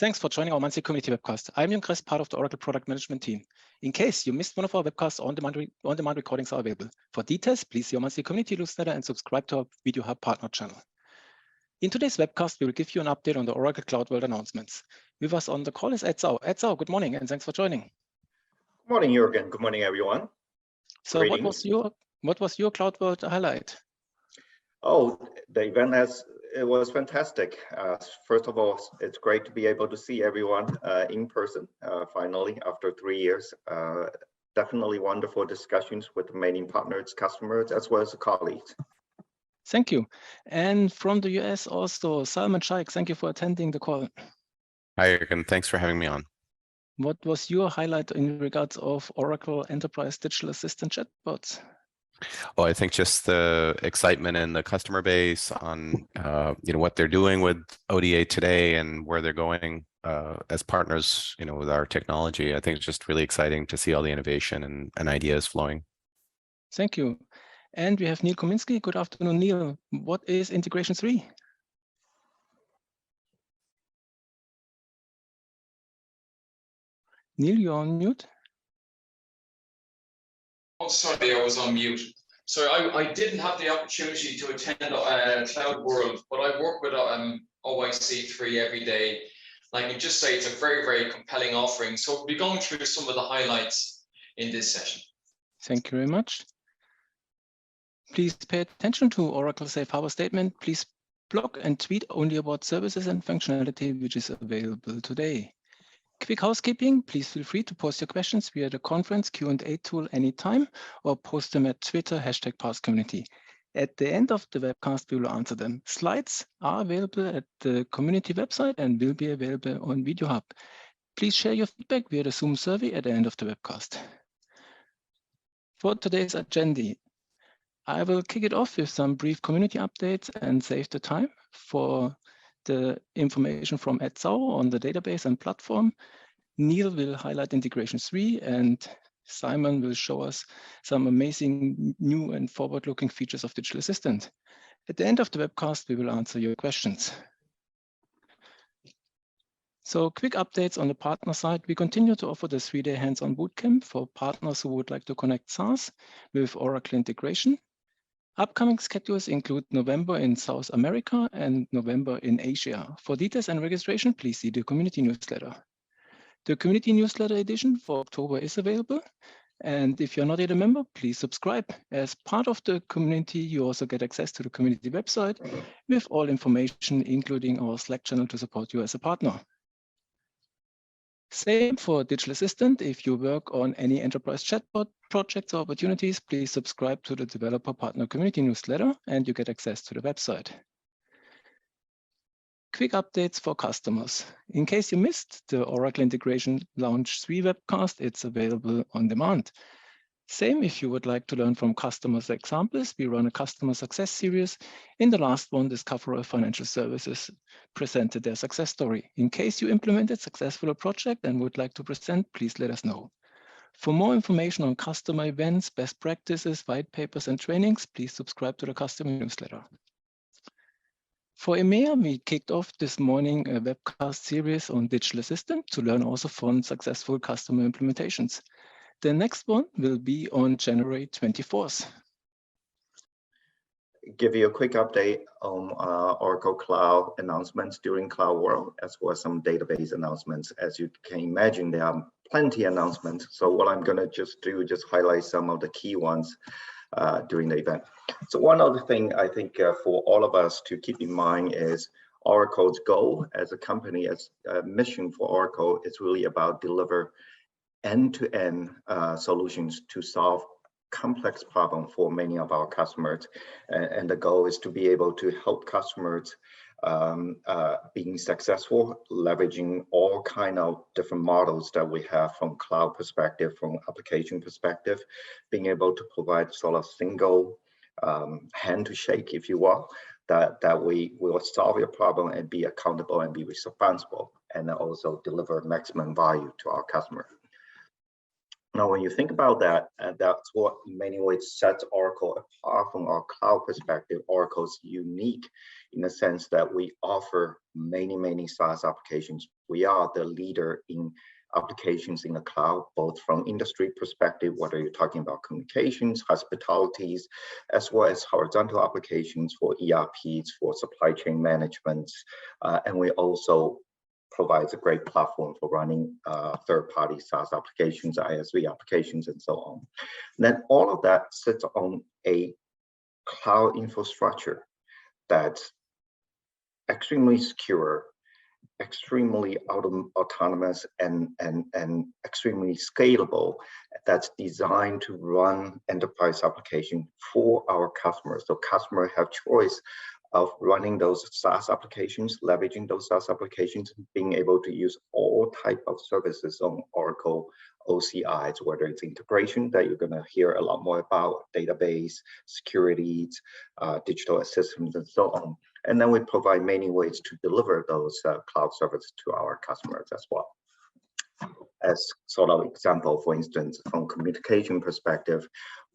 Thanks for joining our monthly community webcast. I'm Jürgen Kress, part of the Oracle product management team. In case you missed one of our webcasts, on-demand recordings are available. For details, please see our monthly community newsletter and subscribe to our Video Hub partner channel. In today's webcast, we will give you an update on the Oracle CloudWorld announcements. With us on the call is Ed Zhao. Ed Zhao, good morning and thanks for joining. Good morning, Jürgen. Good morning, everyone. So Greetings. what was your CloudWorld highlight? Oh, the event it was fantastic. First of all, it's great to be able to see everyone in person finally after 3 years. Definitely wonderful discussions with many partners, customers, as well as colleagues. Thank you. And from the US also, Salman, Sheikh, thank you for attending the call. Hi, Jürgen. Thanks for having me on. What was your highlight in regards of Oracle Enterprise Digital Assistant chatbots? Oh, I think just the excitement in the customer base on what they're doing with ODA today and where they're going as partners, with our technology. I think it's just really exciting to see all the innovation and ideas flowing. Thank you. And we have Niall Commiskey. Good afternoon, Niall. What is Integration 3? Niall, you're on mute. Oh, sorry, I was on mute. So I didn't have the opportunity to attend CloudWorld, but I work with OIC3 every day. I can just say it's a very, very compelling offering. So we'll be going through some of the highlights in this session. Thank you very much. Please pay attention to Oracle's safe harbor statement. Please blog and tweet only about services and functionality which is available today. Quick housekeeping, please feel free to post your questions via the conference Q&A tool anytime or post them at Twitter, #PassCommunity. At the end of the webcast, we will answer them. Slides are available at the community website and will be available on Video Hub. Please share your feedback via the Zoom survey at the end of the webcast. For today's agenda, I will kick it off with some brief community updates and save the time for the information from Ed Zhao on the database and platform. Niall will highlight Integration 3 and Salman will show us some amazing new and forward-looking features of Digital Assistant. At the end of the webcast, we will answer your questions. So quick updates on the partner side. We continue to offer the 3-day hands-on bootcamp for partners who would like to connect SaaS with Oracle integration. Upcoming schedules include November in South America and November in Asia. For details and registration, please see the community newsletter. The community newsletter edition for October is available. And if you're not yet a member, please subscribe. As part of the community, you also get access to the community website with all information, including our Slack channel to support you as a partner. Same for Digital Assistant. If you work on any enterprise chatbot projects or opportunities, please subscribe to the Developer Partner Community newsletter and you get access to the website. Quick updates for customers. In case you missed the Oracle Integration Launch 3 webcast, it's available on demand. Same if you would like to learn from customers' examples. We run a customer success series. In the last one, Discoverer Financial Services presented their success story. In case you implemented successfully a project and would like to present, please let us know. For more information on customer events, best practices, white papers, and trainings, please subscribe to the customer newsletter. For EMEA, we kicked off this morning a webcast series on Digital Assistant to learn also from successful customer implementations. The next one will be on January 24th. Give you a quick update on Oracle Cloud announcements during CloudWorld, as well as some database announcements. As you can imagine, there are plenty of announcements. So what I'm going to just highlight some of the key ones during the event. So one other thing I think for all of us to keep in mind is Oracle's goal as a company, as a mission for Oracle is really about deliver end-to-end solutions to solve complex problems for many of our customers. And the goal is to be able to help customers being successful, leveraging all kind of different models that we have from cloud perspective, from application perspective, being able to provide sort of single hand to shake, if you will, that we will solve your problem and be accountable and be responsible, and also deliver maximum value to our customer. Now, when you think about that, that's what in many ways sets Oracle apart from our cloud perspective. Oracle's unique in the sense that we offer many SaaS applications we are the leader in applications in the cloud, both from industry perspective, whether you're talking about communications, hospitalities, as well as horizontal applications for ERPs, for supply chain management. And we also provides a great platform for running third-party SaaS applications, ISV applications, and so on. And then all of that sits on a cloud infrastructure that's extremely secure, extremely autonomous, and extremely scalable, that's designed to run enterprise application for our customers. So customers have choice of running those SaaS applications, leveraging those SaaS applications, being able to use all type of services on Oracle OCIs, whether it's integration that you're going to hear a lot more about, database, security, digital assistants, and so on. And then we provide many ways to deliver those cloud services to our customers as well. As sort of example, for instance, from communication perspective,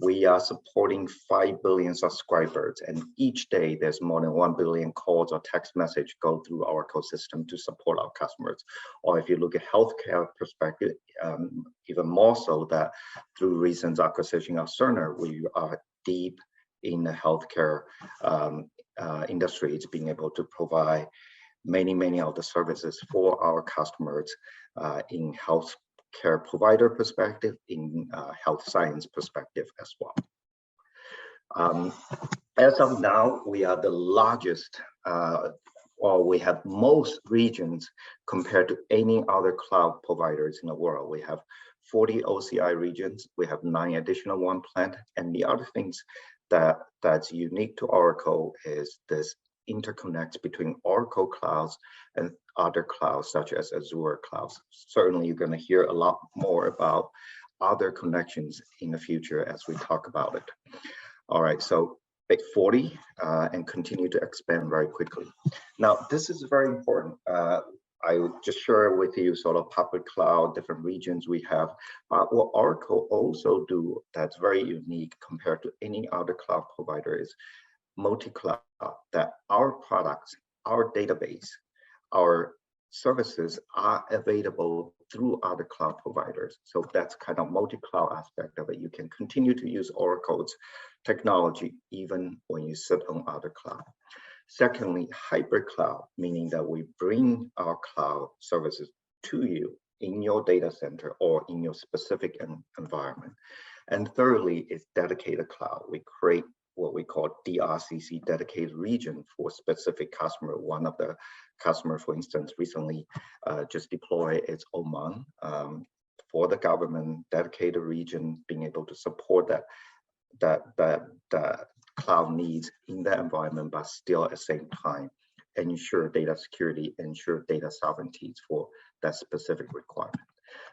we are supporting 5 billion subscribers, and each day there's more than 1 billion calls or text message go through our ecosystem to support our customers. Or if you look at healthcare perspective, even more so that through recent acquisition of Cerner, we are deep in the healthcare industry. It's being able to provide many of the services for our customers in healthcare provider perspective, in health science perspective as well. As of now, we are the largest, or we have most regions compared to any other cloud providers in the world. We have 40 OCI regions. We have 9 additional one plant. And the other things that's unique to Oracle is this interconnects between Oracle clouds and other clouds such as Azure clouds. Certainly, you're going to hear a lot more about other connections in the future as we talk about it. All right, so big 40 and continue to expand very quickly. Now, this is very important. I would just share with you sort of public cloud, different regions we have. What Oracle also do that's very unique compared to any other cloud provider is multi-cloud, that our products, our database, our services are available through other cloud providers. So that's kind of multi-cloud aspect of it. You can continue to use Oracle's technology even when you sit on other cloud. Secondly, hybrid cloud, meaning that we bring our cloud services to you in your data center or in your specific environment. And thirdly, is dedicated cloud. We create what we call DRCC, dedicated region for specific customer. One of the customer, for instance, recently just deployed its Oman for the government, dedicated region, being able to support that cloud needs in that environment, but still at the same time ensure data security, ensure data sovereignty for that specific requirement.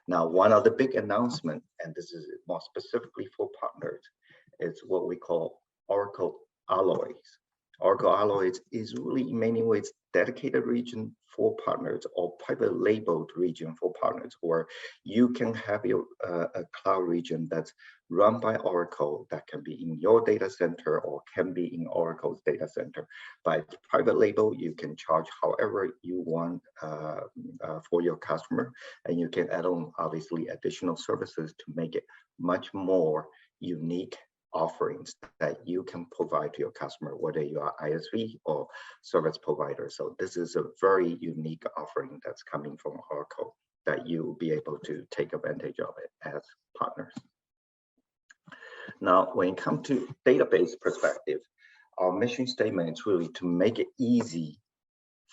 Now, one of the big announcements, and this is more specifically for partners, is what we call Oracle Alloys. Oracle Alloys is really in many ways dedicated region for partners or private labeled region for partners, where you can have your a cloud region that's run by Oracle that can be in your data center or can be in Oracle's data center. By private label, you can charge however you want for your customer, and you can add on obviously additional services to make it much more unique offerings that you can provide to your customer, whether you are ISV or service provider. So this is a very unique offering that's coming from Oracle that you will be able to take advantage of it as partners. Now, when it comes to database perspective, our mission statement is really to make it easy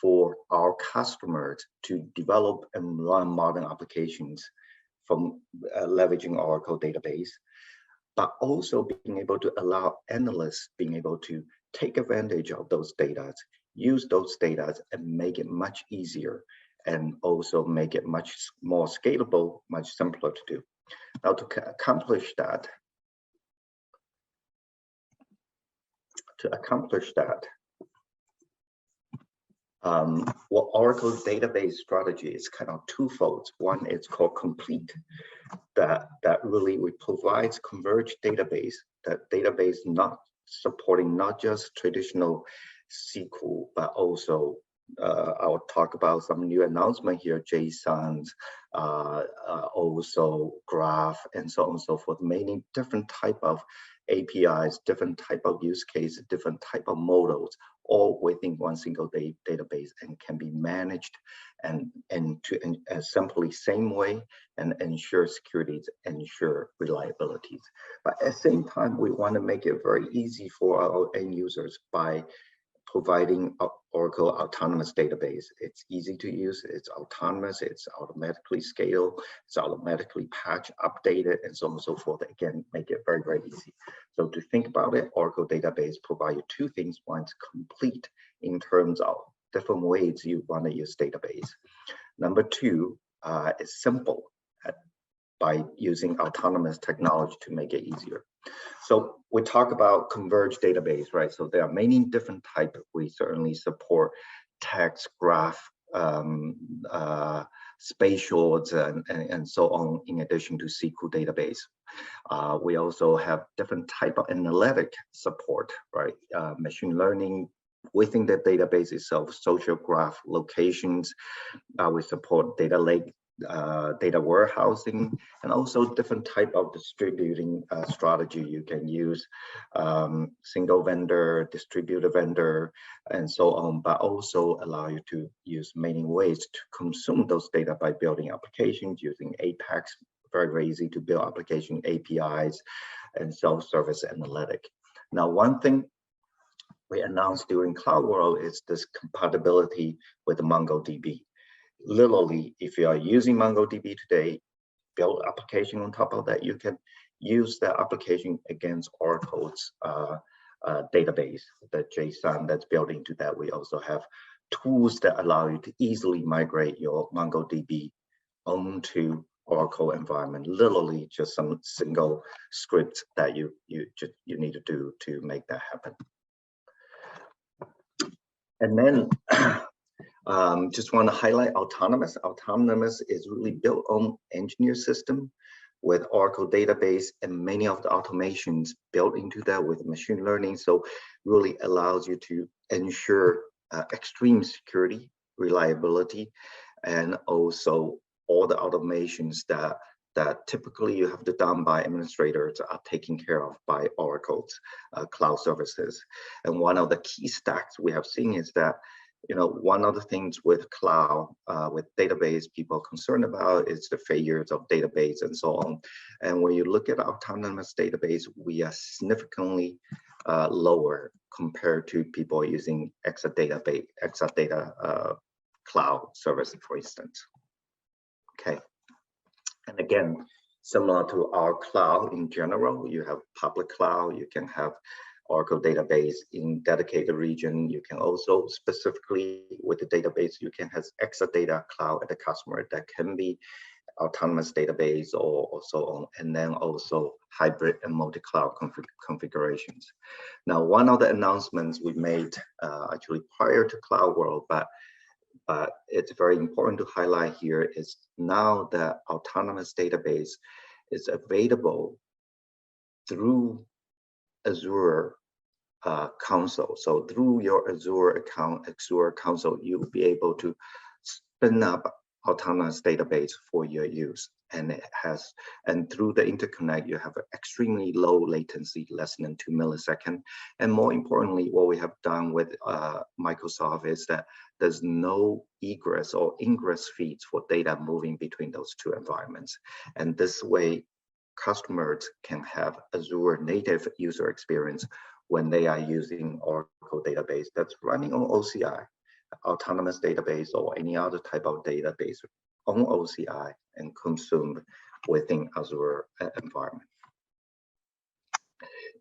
for our customers to develop and run modern applications from leveraging Oracle database, but also being able to allow analysts being able to take advantage of those data, use those data and make it much easier and also make it much more scalable, much simpler to do. Now, to accomplish that, what Oracle's database strategy is kind of twofold. One is called Complete, that really provides converged database, that database not supporting not just traditional SQL, but also I'll talk about some new announcement here, JSONs, also graph, and so on and so forth. Many different type of APIs, different type of use case, different type of models, all within one single database, and can be managed and simply same way, and ensure security, ensure reliabilities. But at the same time, we want to make it very easy for our end users by providing Oracle Autonomous Database. It's easy to use, it's autonomous, it's automatically scaled, it's automatically patched, updated, and so on and so forth. Again, make it very, very easy. So to think about it, Oracle Database provide you two things. One is complete in terms of different ways you want to use database. Number two is simple by using autonomous technology to make it easier. So we talk about converged database, right? So there are many different types. We certainly support text, graph, spatials, and so on, in addition to SQL database. We also have different type of analytic support, right? Machine learning within the database itself, social graph, locations. We support data lake, data warehousing, and also different type of distributing strategy. You can use single vendor, distributed vendor, and so on, but also allow you to use many ways to consume those data by building applications using Apex. Very, very easy to build application APIs and self-service analytic. Now, one thing we announced during CloudWorld is this compatibility with MongoDB. Literally, if you are using MongoDB today, build application on top of that, you can use that application against Oracle's database, the JSON that's built into that. We also have tools that allow you to easily migrate your MongoDB onto Oracle environment. Literally, just some single scripts that you need to do to make that happen. And then just want to highlight autonomous. Autonomous is really built on engineer system with Oracle database and many of the automations built into that with machine learning. So really allows you to ensure extreme security, reliability, and also all the automations that typically you have to done by administrators are taken care of by Oracle's cloud services. And one of the key stacks we have seen is that, you know, one of the things with cloud, with database, people are concerned about is the failures of database and so on. And when you look at autonomous database, we are significantly lower compared to people using Exadata cloud service, for instance. Okay. And again, similar to our cloud in general, you have public cloud, you can have Oracle database in dedicated region. You can also specifically with the database, you can have Exadata cloud at the customer that can be autonomous database or so on, and then also hybrid and multi-cloud configurations. Now, one of the announcements we made actually prior to CloudWorld, but it's very important to highlight here is now that autonomous database is available through Azure console. So through your Azure account, Azure console, you'll be able to spin up autonomous database for your use. And through the interconnect, you have an extremely low latency, less than 2 milliseconds. And more importantly, what we have done with Microsoft is that there's no egress or ingress feeds for data moving between those two environments. And this way, customers can have Azure native user experience when they are using Oracle database that's running on OCI, autonomous database, or any other type of database on OCI and consumed within Azure environment.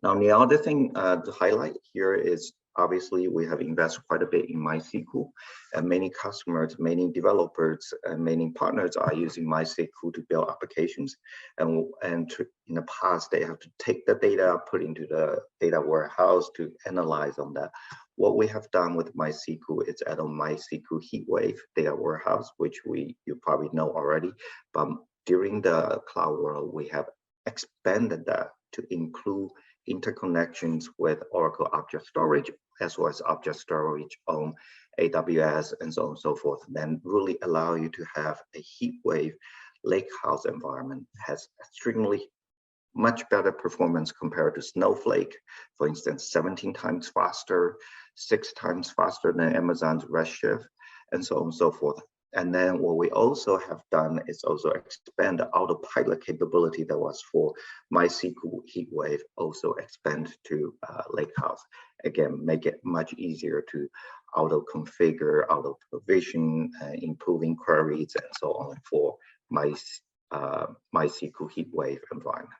Now, the other thing to highlight here is obviously we have invested quite a bit in MySQL, and many customers, many developers, and many partners are using MySQL to build applications. And in the past, they have to take the data, put into the data warehouse to analyze on that. What we have done with MySQL is add on MySQL HeatWave data warehouse, which you probably know already. But during the CloudWorld, we have expanded that to include interconnections with Oracle Object Storage, as well as Object Storage on AWS, and so on and so forth, then really allow you to have a heat wave lakehouse environment. Has extremely much better performance compared to Snowflake, for instance, 17 times faster, 6 times faster than Amazon's Redshift, and so on and so forth. And then what we also have done is also expand the autopilot capability that was for MySQL HeatWave, also expand to Lakehouse. Again, make it much easier to auto-configure, auto-provision, improving queries, and so on for MySQL HeatWave environment.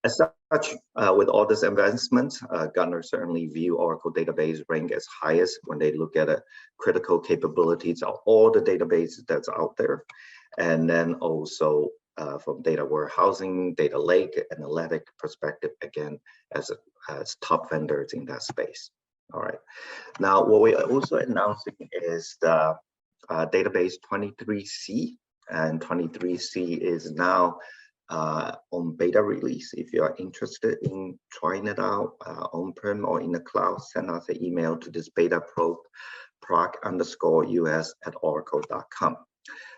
As such, with all this advancement, Gartner certainly view Oracle database rank as highest when they look at critical capabilities of all the databases that's out there. And then also from data warehousing, data lake, analytic perspective, again, as top vendors in that space. All right. Now, what we're also announcing is the database 23C, and 23C is now on beta release. If you are interested in trying it out on-prem or in the cloud, send us an email to this proc_us@oracle.com.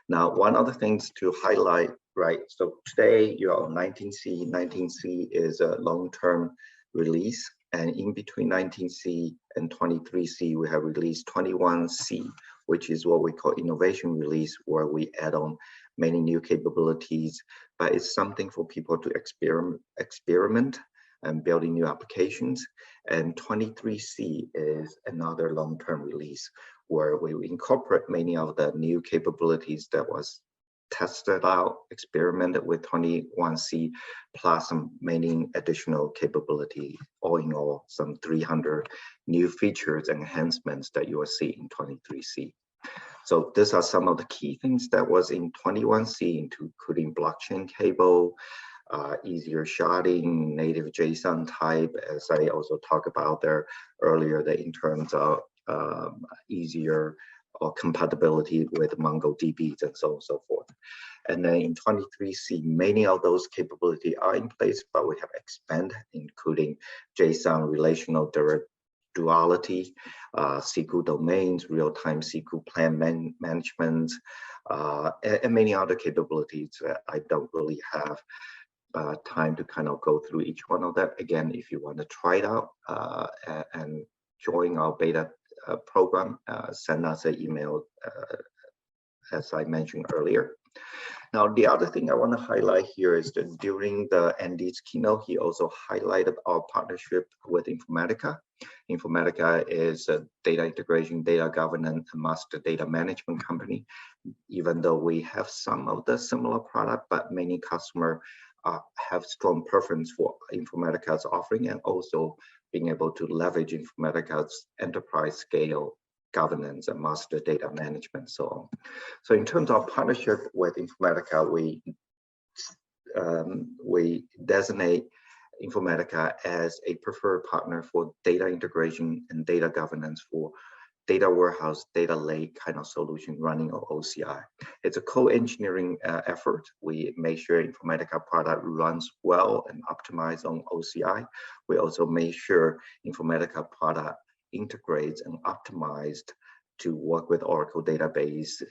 Now, one other things to highlight, right? So today you're on 19C. 19C is a long-term release, and in between 19C and 23C, we have released 21C, which is what we call innovation release, where we add on many new capabilities, but it's something for people to experiment and building new applications. And 23C is another long-term release where we incorporate many of the new capabilities that was tested out, experimented with 21C, plus some many additional capability, all in all, some 300 new features and enhancements that you will see in 23C. So these are some of the key things that was in 21C, including blockchain cable, easier sharding, native JSON type, as I also talked about there earlier, that in terms of easier or compatibility with MongoDBs and so on and so forth. And then in 23C, many of those capabilities are in place, but we have expanded, including JSON relational duality, SQL domains, real-time SQL plan management, and many other capabilities that I don't really have time to kind of go through each one of that. Again, if you want to try it out and join our beta program, send us an email, as I mentioned earlier. Now, the other thing I want to highlight here is that during the Andy's keynote, he also highlighted our partnership with Informatica. Informatica is a data integration, data governance, and master data management company. Even though we have some of the similar product, but many customers have strong preference for Informatica's offering, and also being able to leverage Informatica's enterprise scale governance and master data management, so on. So in terms of partnership with Informatica, we designate Informatica as a preferred partner for data integration and data governance for data warehouse, data lake kind of solution running on OCI. It's a co-engineering effort. We make sure Informatica product runs well and optimized on OCI. We also make sure Informatica product integrates and optimized to work with Oracle database,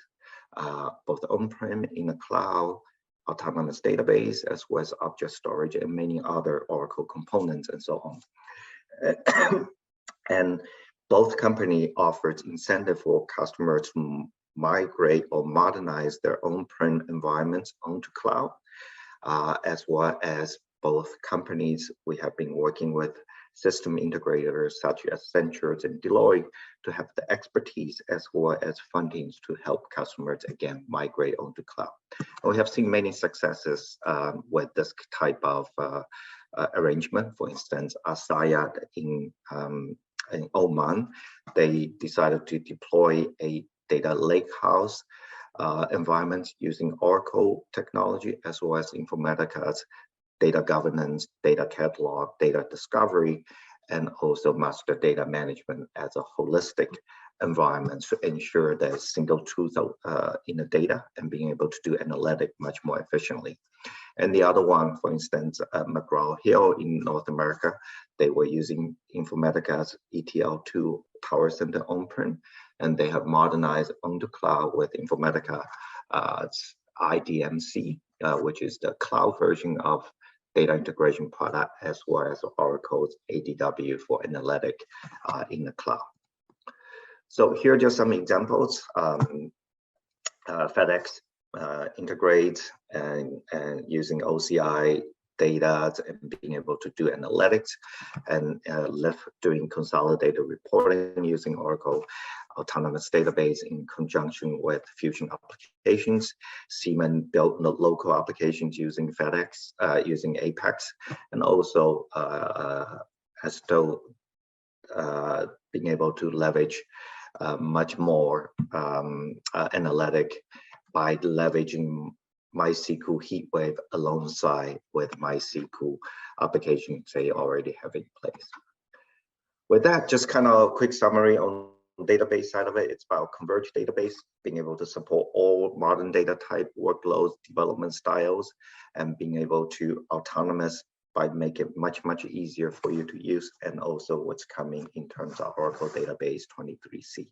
both on-prem, in the cloud, autonomous database, as well as object storage and many other Oracle components and so on. And both companies offers incentive for customers to migrate or modernize their on-prem environments onto cloud, as well as both companies we have been working with system integrators such as Accenture and Deloitte to have the expertise as well as fundings to help customers again migrate onto cloud. And we have seen many successes with this type of arrangement. For instance, Asayat in Oman, they decided to deploy a data lakehouse environment using Oracle technology as well as Informatica's data governance, data catalog, data discovery, and also master data management as a holistic environment to ensure there's single truth in the data and being able to do analytic much more efficiently. And the other one, for instance, McGraw-Hill in North America, they were using Informatica's ETL2 Power Center on-prem, and they have modernized onto cloud with Informatica IDMC, which is the cloud version of data integration product, as well as Oracle's ADW for analytic in the cloud. So here are just some examples. FedEx integrates and using OCI data and being able to do analytics, and Lyft doing consolidated reporting using Oracle Autonomous Database in conjunction with Fusion applications. Salman built local applications using FedEx, using Apex, and also has still being able to leverage much more analytic by leveraging MySQL HeatWave alongside with MySQL applications they already have in place. With that, just kind of a quick summary on the database side of it. It's about converged database, being able to support all modern data type workloads, development styles, and being able to autonomous by making it much, much easier for you to use, and also what's coming in terms of Oracle Database 23C.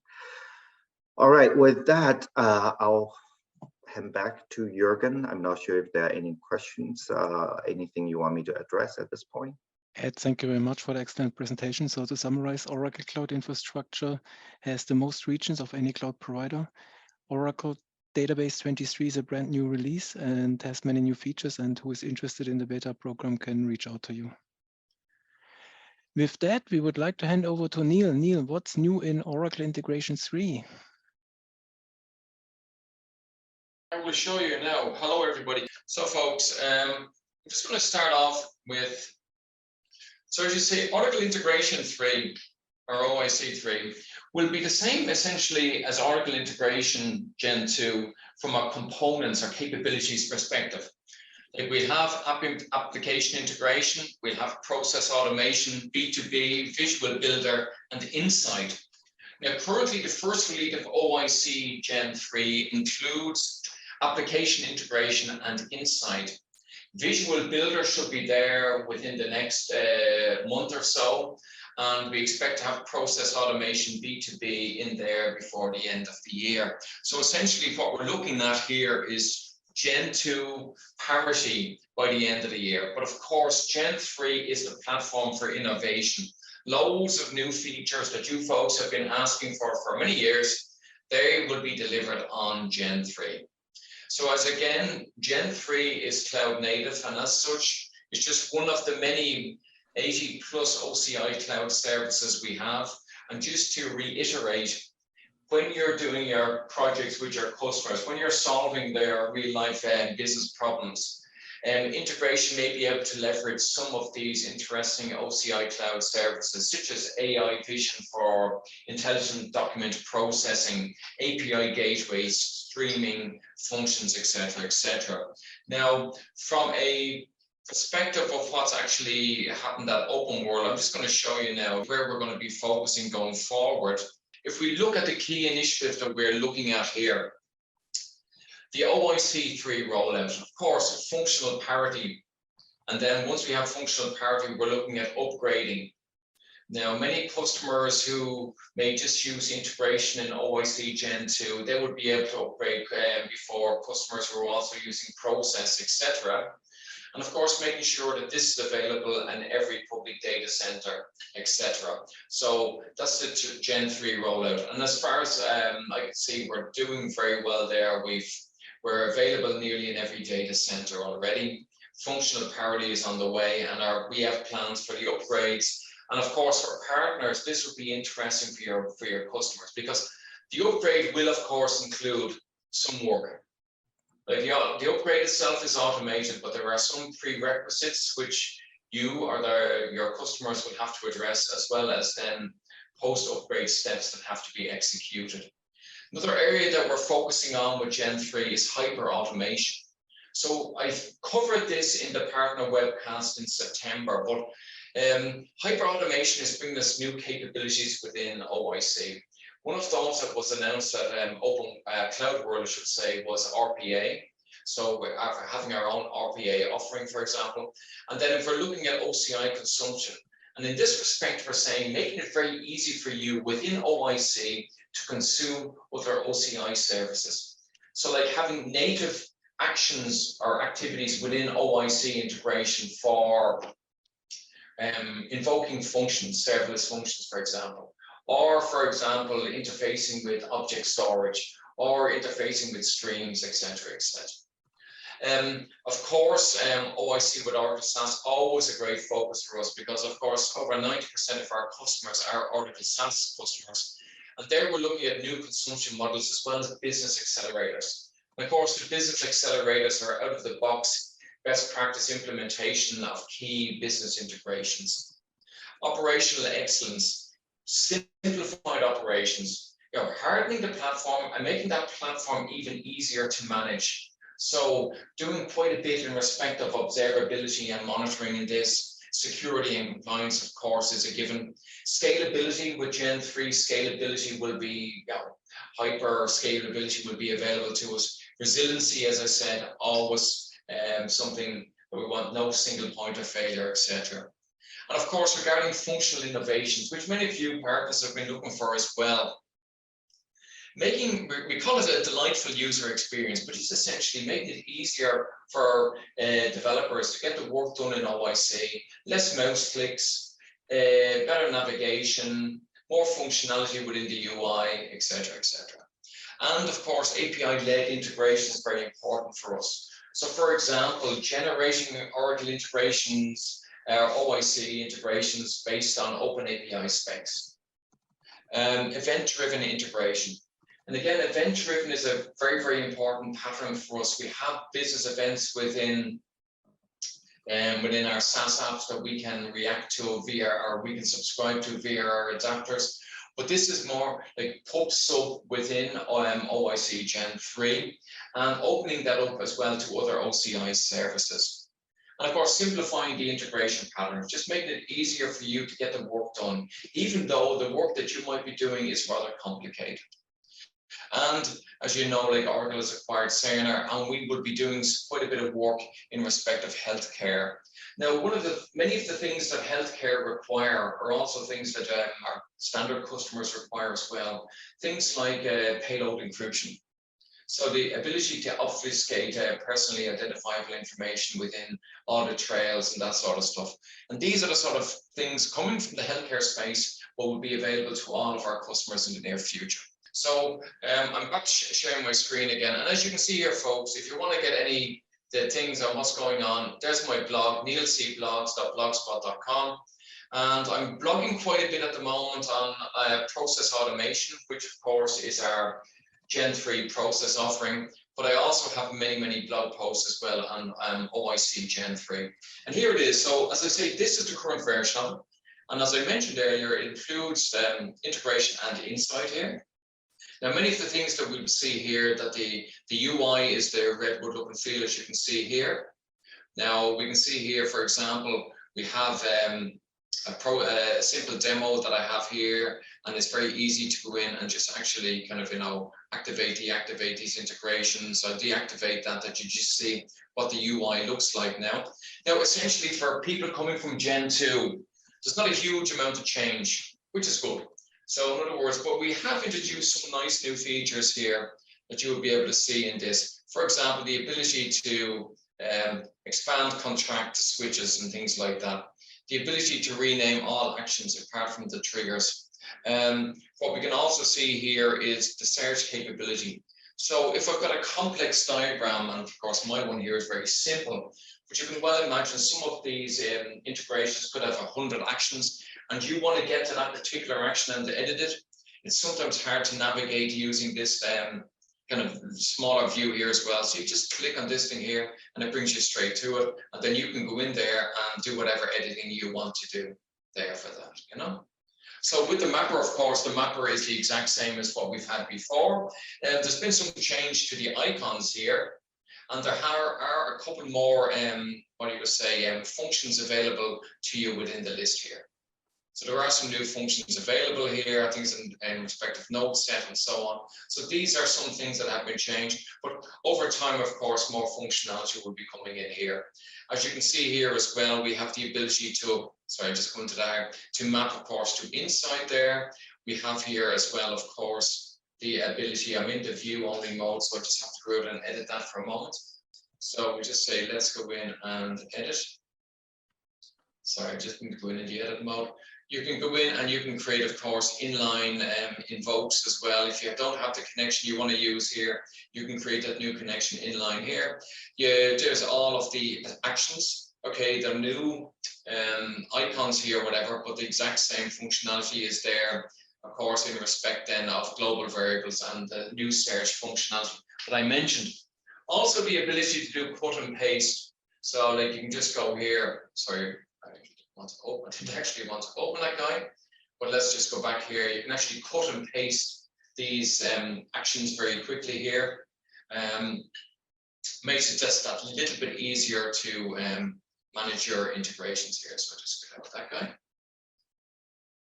All right, with that, I'll hand back to Jürgen. I'm not sure if there are any questions, anything you want me to address at this point. Ed, thank you very much for the excellent presentation. So to summarize, Oracle Cloud Infrastructure has the most regions of any cloud provider. Oracle Database 23 is a brand new release and has many new features, and who is interested in the beta program can reach out to you. With that, we would like to hand over to Niall. Niall, what's new in Oracle Integration 3? I will show you now. Hello, everybody. So, folks, I'm just going to start off with, so as you see, Oracle Integration 3, or OIC 3, will be the same essentially as Oracle Integration Gen 2 from a components or capabilities perspective. Like we have application integration, we'll have process automation, B2B, Visual Builder, and Insight. Now, currently, the first release of OIC Gen 3 includes application integration and Insight. Visual Builder should be there within the next month or so, and we expect to have process automation B2B in there before the end of the year. So essentially what we're looking at here is Gen 2 parity by the end of the year. But of course, Gen 3 is the platform for innovation. Loads of new features that you folks have been asking for many years, they will be delivered on Gen 3. So as again, Gen 3 is cloud native, and as such, it's just one of the many 80 plus OCI cloud services we have. And just to reiterate, when you're doing your projects with your customers, when you're solving their real life business problems, integration may be able to leverage some of these interesting OCI cloud services, such as AI vision for intelligent document processing, API gateways, streaming functions, etc., etc. Now, from a perspective of what's actually happened at Open World, I'm just going to show you now where we're going to be focusing going forward. If we look at the key initiatives that we're looking at here, the OIC 3 rollout, of course, functional parity. And then once we have functional parity, we're looking at upgrading. Now, many customers who may just use integration in OIC Gen 2, they would be able to upgrade before customers who are also using process, etc. And of course, making sure that this is available in every public data center, etc. So that's the Gen 3 rollout. And as far as I can see, we're doing very well there. We're available nearly in every data center already. Functional parity is on the way, and we have plans for the upgrades. And of course, for partners, this would be interesting for your customers, because the upgrade will, of course, include some work. Like the upgrade itself is automated, but there are some prerequisites which you or your customers will have to address, as well as then post-upgrade steps that have to be executed. Another area that we're focusing on with Gen 3 is hyper-automation. So I've covered this in the partner webcast in September, but hyper-automation is bringing us new capabilities within OIC. One of those that was announced at CloudWorld, I should say, was RPA. So we're having our own RPA offering, for example. And then if we're looking at OCI consumption, and in this respect, we're saying making it very easy for you within OIC to consume other OCI services. So like having native actions or activities within OIC integration for invoking functions, serverless functions, for example, or for example, interfacing with object storage or interfacing with streams, etc., etc. Of course, OIC with Oracle SaaS, always a great focus for us because, of course, over 90% of our customers are Oracle SaaS customers. And there we're looking at new consumption models as well as business accelerators. And of course, the business accelerators are out of the box best practice implementation of key business integrations. Operational excellence, simplified operations, hardening the platform and making that platform even easier to manage. So doing quite a bit in respect of observability and monitoring in this. Security and compliance, of course, is a given. Scalability with Gen 3, scalability will be, hyper scalability will be available to us. Resiliency, as I said, always something that we want, no single point of failure, etc. And of course, regarding functional innovations, which many of you partners have been looking for as well. We call it a delightful user experience, but it's essentially making it easier for developers to get the work done in OIC, less mouse clicks, better navigation, more functionality within the UI, etc., etc. And of course, API-led integration is very important for us. So for example, generating Oracle integrations, OIC integrations based on open API specs. Event-driven integration. And again, event-driven is a very, very important pattern for us. We have business events within our SaaS apps that we can react to via, or we can subscribe to via our adapters. But this is more like pub/sub within OIC Gen 3 and opening that up as well to other OCI services. And of course, simplifying the integration patterns, just making it easier for you to get the work done, even though the work that you might be doing is rather complicated. And as you know, like Oracle has acquired Cerner, and we would be doing quite a bit of work in respect of healthcare. Now, many of the things that healthcare require are also things that our standard customers require as well. Things like payload encryption. So the ability to obfuscate personally identifiable information within audit trails and that sort of stuff. And these are the sort of things coming from the healthcare space, but will be available to all of our customers in the near future. So I'm back sharing my screen again. And as you can see here, folks, if you want to get the things on what's going on, there's my blog, neilcblogs.blogspot.com. And I'm blogging quite a bit at the moment on process automation, which of course is our Gen 3 process offering. But I also have many, many blog posts as well on OIC Gen 3. And here it is. So as I say, this is the current version of it. And as I mentioned earlier, it includes integration and insight here. Now, many of the things that we'll see here, that the UI is the Redwood look and feel, as you can see here. Now, we can see here, for example, we have a simple demo that I have here, and it's very easy to go in and just actually kind of, activate, deactivate these integrations. I'll deactivate that you just see what the UI looks like now. Now, essentially, for people coming from Gen 2, there's not a huge amount of change, which is good. So in other words, but we have introduced some nice new features here that you will be able to see in this. For example, the ability to expand contract switches and things like that. The ability to rename all actions apart from the triggers. What we can also see here is the search capability. So if I've got a complex diagram, and of course my one here is very simple, but you can well imagine some of these integrations could have 100 actions, and you want to get to that particular action and edit it. It's sometimes hard to navigate using this kind of smaller view here as well. So you just click on this thing here and it brings you straight to it. And then you can go in there and do whatever editing you want to do there for that, So with the mapper, of course, the mapper is the exact same as what we've had before. There's been some change to the icons here. And there are a couple more, functions available to you within the list here. So there are some new functions available here, things in respect of node set and so on. So these are some things that have been changed, but over time, of course, more functionality will be coming in here. As you can see here as well, we have the ability to, sorry, just going to there, to map, of course, to inside there. We have here as well, of course, the ability, I'm in the view only mode, so I just have to go out and edit that for a moment. So we just say, let's go in and edit. Sorry, I just need to go in the edit mode. You can go in and you can create, of course, inline invokes as well. If you don't have the connection you want to use here, you can create that new connection inline here. Yeah, there's all of the actions. Okay, the new icons here, whatever, but the exact same functionality is there, of course, in respect then of global variables and the new search functionality that I mentioned. Also, the ability to do cut and paste. So, like, you can just go here. Sorry. I didn't actually want to open that guy, but let's just go back here. You can actually cut and paste these actions very quickly here. Makes it just that little bit easier to manage your integrations here. So just get out of that guy.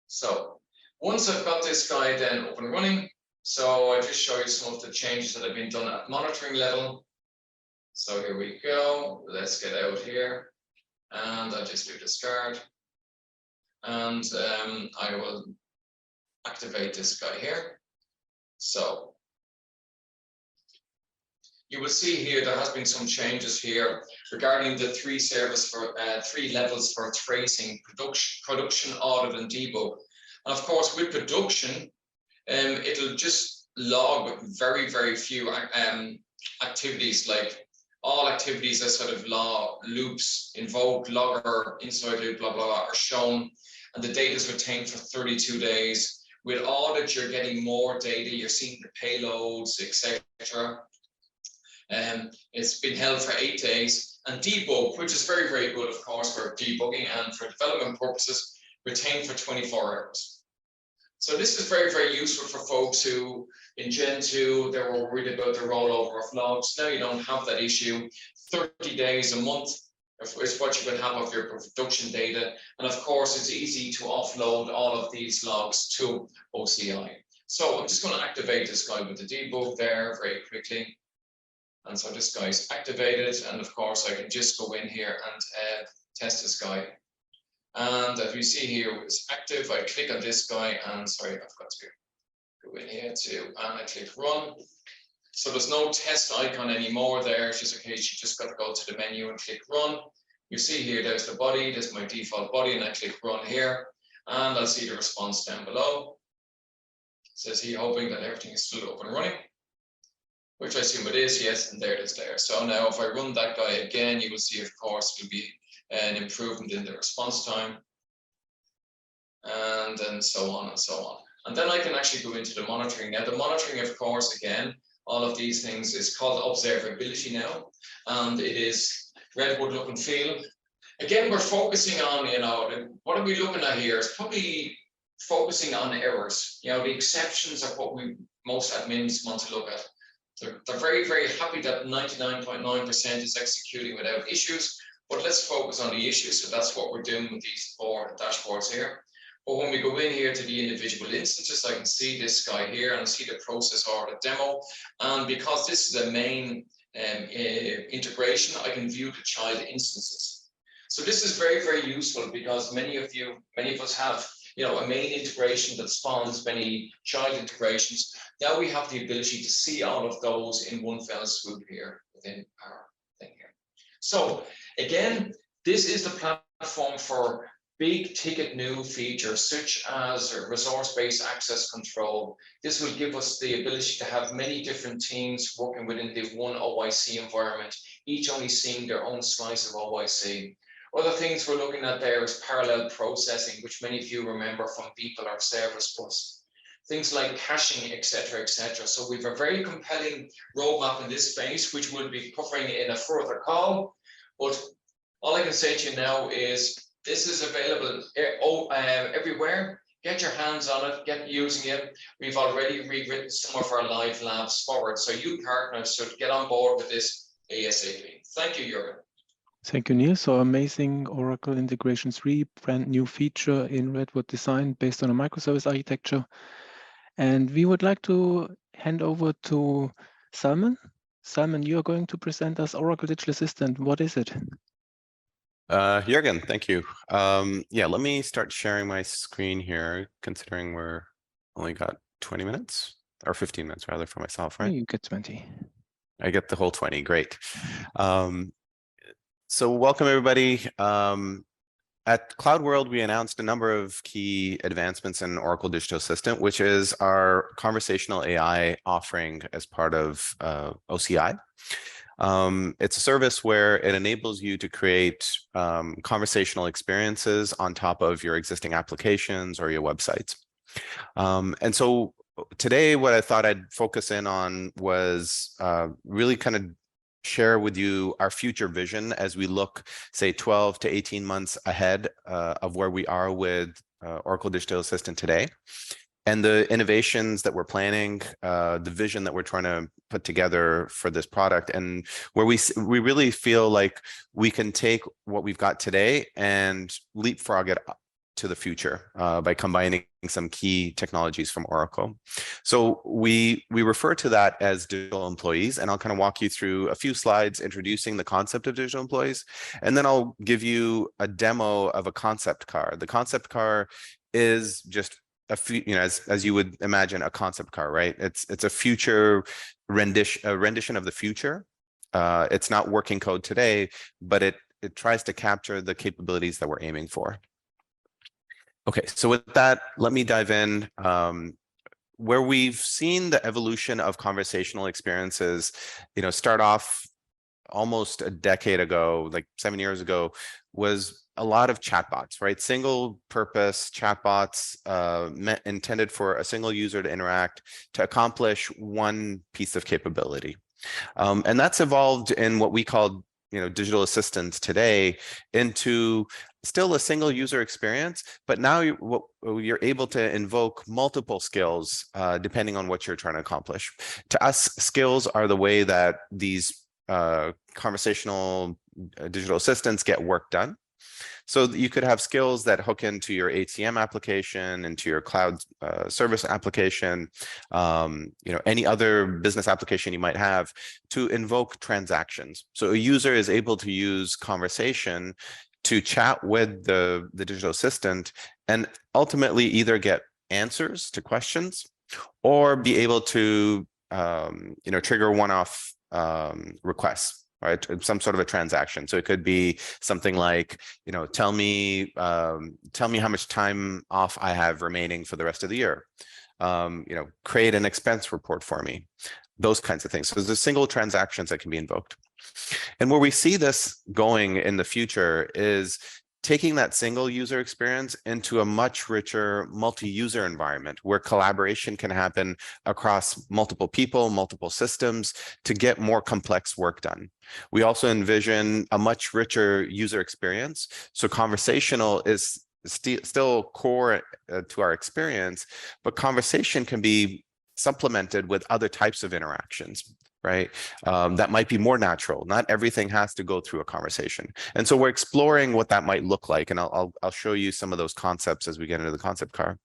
So once I've got this guy then up and running, so I just show you some of the changes that have been done at monitoring level. So here we go. Let's get out here. And I just do discard, and I will activate this guy here. So you will see here there has been some changes here regarding the three levels for tracing: production, audit, and debug. And of course, with production, it'll just log very, very few activities, like all activities that sort of loops, invoke, logger, inside loop, blah, blah, blah, are shown, and the data is retained for 32 days. With audit, you're getting more data, you're seeing the payloads, etc. It's been held for 8 days. And debug, which is very, very good, of course, for debugging and for development purposes, retained for 24 hours. So this is very, very useful for folks who, in Gen 2, they were worried about the rollover of logs. Now you don't have that issue. 30 days, a month is what you can have of your production data. And of course, it's easy to offload all of these logs to OCI. So I'm just going to activate this guy with the debug there very quickly. And so this guy is activated. And of course, I can just go in here and test this guy. And as we see here, it's active. I click on this guy, and sorry, I've got to go in here too, and I click run. So there's no test icon anymore there. It's just a case you just got to go to the menu and click run. You see here, there's the body, there's my default body, and I click run here, and I'll see the response down below. It says here, hoping that everything is still up and running, which I assume it is, yes, and there it is there. So now if I run that guy again, you will see, of course, it will be an improvement in the response time, and then so on and so on. And then I can actually go into the monitoring. Now the monitoring, of course, again, all of these things is called observability now, and it is Redwood look and feel. Again, we're focusing on, what are we looking at here? It's probably focusing on errors. The exceptions are what most admins want to look at. They're very, very happy that 99.9% is executing without issues. But let's focus on the issues. So that's what we're doing with these 4 dashboards here. But when we go in here to the individual instances, I can see this guy here and see the process or the demo. And because this is the main integration, I can view the child instances. So this is very, very useful because many of us have, a main integration that spawns many child integrations. Now we have the ability to see all of those in one fell swoop here within our thing here. So again, this is the platform for big ticket new features such as resource-based access control. This will give us the ability to have many different teams working within the one OIC environment, each only seeing their own slice of OIC. Other things we're looking at there is parallel processing, which many of you remember from Beeple or Service Bus. Things like caching, etc., etc. So we have a very compelling roadmap in this space, which we'll be covering in a further call. But all I can say to you now is this is available everywhere. Get your hands on it, get using it. We've already rewritten some of our live labs forward. So you partners should get on board with this ASAP. Thank you, Jürgen. Thank you, Niall. So amazing Oracle Integration 3, brand new feature in Redwood design based on a microservice architecture. And we would like to hand over to Salman. Salman, you are going to present us Oracle Digital Assistant. What is it? Jürgen, thank you. Yeah, let me start sharing my screen here, considering we're only got 20 minutes or 15 minutes rather for myself, right? You get 20. I get the whole 20, great. So welcome everybody. At CloudWorld, we announced a number of key advancements in Oracle Digital Assistant, which is our conversational AI offering as part of OCI. It's a service where it enables you to create conversational experiences on top of your existing applications or your websites. And so today, what I thought I'd focus in on was really kind of share with you our future vision as we look, say, 12 to 18 months ahead of where we are with Oracle Digital Assistant today, and the innovations that we're planning, the vision that we're trying to put together for this product, and where we really feel like we can take what we've got today and leapfrog it up to the future by combining some key technologies from Oracle. So we refer to that as digital employees, and I'll kind of walk you through a few slides introducing the concept of digital employees, and then I'll give you a demo of a concept car. The concept car is just a few, as you would imagine a concept car, right? It's a future rendition of the future. It's not working code today, but it tries to capture the capabilities that we're aiming for. Okay, so with that, let me dive in. Where we've seen the evolution of conversational experiences, start off almost a decade ago, like 7 years ago, was a lot of chatbots, right? Single purpose chatbots intended for a single user to interact to accomplish one piece of capability. And that's evolved in what we call digital assistants today into still a single user experience, but now you're able to invoke multiple skills depending on what you're trying to accomplish. To us, skills are the way that these conversational digital assistants get work done. So you could have skills that hook into your HCM application, into your cloud service application, any other business application you might have to invoke transactions. So a user is able to use conversation to chat with the digital assistant and ultimately either get answers to questions or be able to trigger one-off requests. Right, some sort of a transaction. So it could be something like, tell me how much time off I have remaining for the rest of the year. Create an expense report for me. Those kinds of things. So there's single transactions that can be invoked. And where we see this going in the future is taking that single user experience into a much richer multi-user environment where collaboration can happen across multiple people, multiple systems to get more complex work done. We also envision a much richer user experience. So conversational is still core to our experience, but conversation can be supplemented with other types of interactions. Right? That might be more natural. Not everything has to go through a conversation. And so we're exploring what that might look like. And I'll show you some of those concepts as we get into the concept car.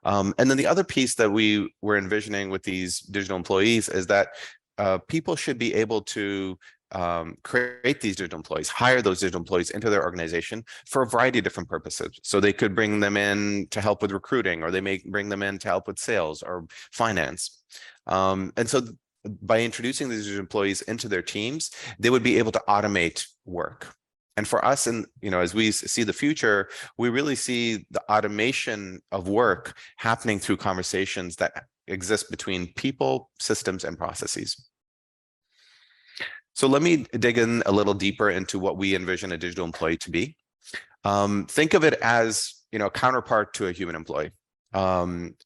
And then the other piece that we were envisioning with these digital employees is that people should be able to create these digital employees, hire those digital employees into their organization for a variety of different purposes. So they could bring them in to help with recruiting, or they may bring them in to help with sales or finance. And so by introducing these employees into their teams, they would be able to automate work. And for us, and as we see the future, we really see the automation of work happening through conversations that exist between people, systems, and processes. So let me dig in a little deeper into what we envision a digital employee to be. Think of it as a counterpart to a human employee.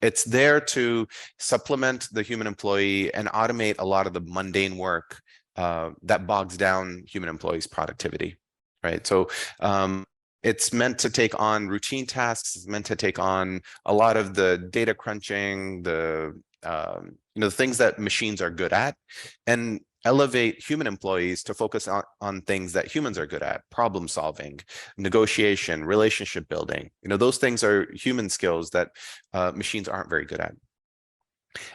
It's there to supplement the human employee and automate a lot of the mundane work that bogs down human employees' productivity, right? So it's meant to take on routine tasks. It's meant to take on a lot of the data crunching, the things that machines are good at, and elevate human employees to focus on things that humans are good at: problem solving, negotiation, relationship building. Those things are human skills that machines aren't very good at.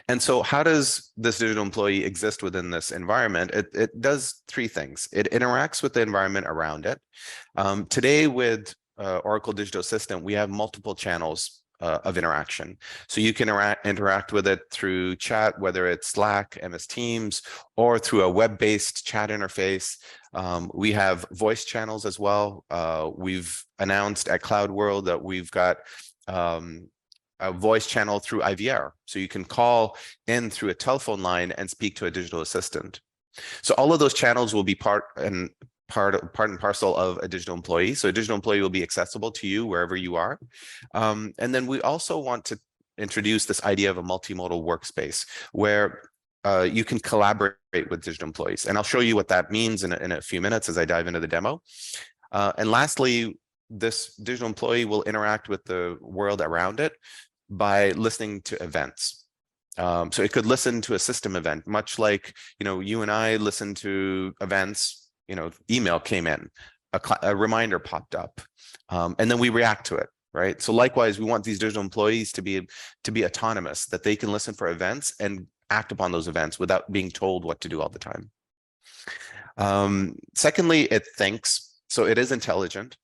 And so how does this digital employee exist within this environment? It does three things. It interacts with the environment around it. Today with Oracle Digital Assistant, we have multiple channels of interaction. So you can interact with it through chat, whether it's Slack, MS Teams, or through a web-based chat interface. We have voice channels as well. We've announced at CloudWorld that we've got a voice channel through IVR. So you can call in through a telephone line and speak to a digital assistant. So all of those channels will be part and parcel of a digital employee. So a digital employee will be accessible to you wherever you are. And then we also want to introduce this idea of a multimodal workspace where you can collaborate with digital employees. And I'll show you what that means in a few minutes as I dive into the demo. And lastly, this digital employee will interact with the world around it by listening to events. So it could listen to a system event, much like you and I listen to events. Email came in, a reminder popped up, and then we react to it, right? So likewise, we want these digital employees to be autonomous, that they can listen for events and act upon those events without being told what to do all the time. Secondly, it thinks, so it is intelligent.